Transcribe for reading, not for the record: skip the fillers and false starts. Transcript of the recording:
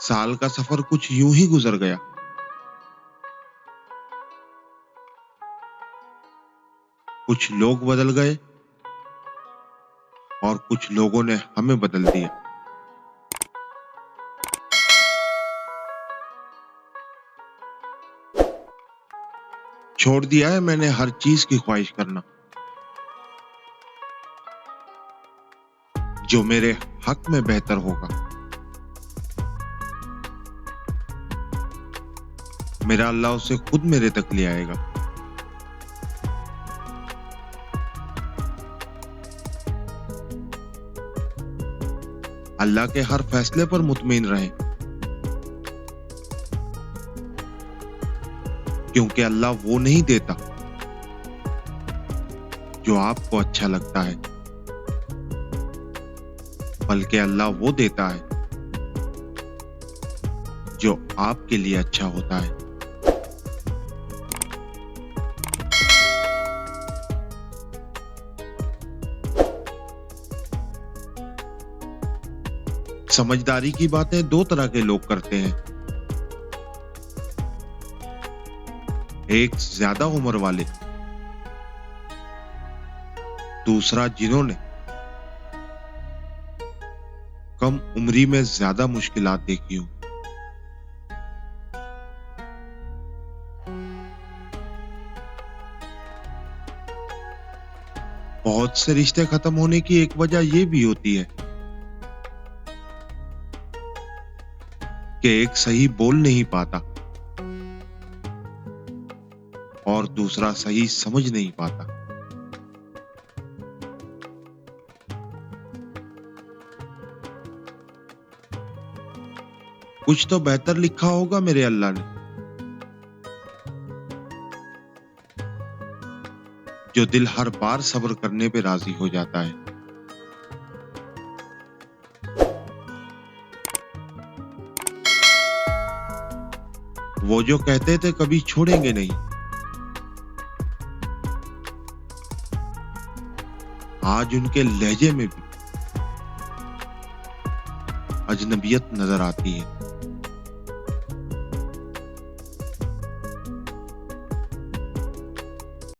साल का सफर कुछ यूं ही गुजर गया। कुछ लोग बदल गए और कुछ लोगों ने हमें बदल दिया। छोड़ दिया है मैंने हर चीज की ख्वाहिश करना, जो मेरे हक में बेहतर होगा। मेरा अल्लाह उसे खुद मेरे तक ले आएगा। अल्लाह के हर फैसले पर मुतमईन रहें, क्योंकि अल्लाह वो नहीं देता जो आपको अच्छा लगता है, बल्कि अल्लाह वो देता है जो आपके लिए अच्छा होता है। समझदारी की बातें दो तरह के लोग करते हैं। एक ज्यादा उम्र वाले, दूसरा जिन्होंने कम उम्री में ज्यादा मुश्किलात देखी हो। बहुत से रिश्ते खत्म होने की एक वजह यह भी होती है कि एक सही बोल नहीं पाता और दूसरा सही समझ नहीं पाता। कुछ तो बेहतर लिखा होगा मेरे अल्लाह ने, जो दिल हर बार सब्र करने पे राजी हो जाता है। वो जो कहते थे कभी छोड़ेंगे नहीं, आज उनके लहजे में भी अजनबियत नजर आती है।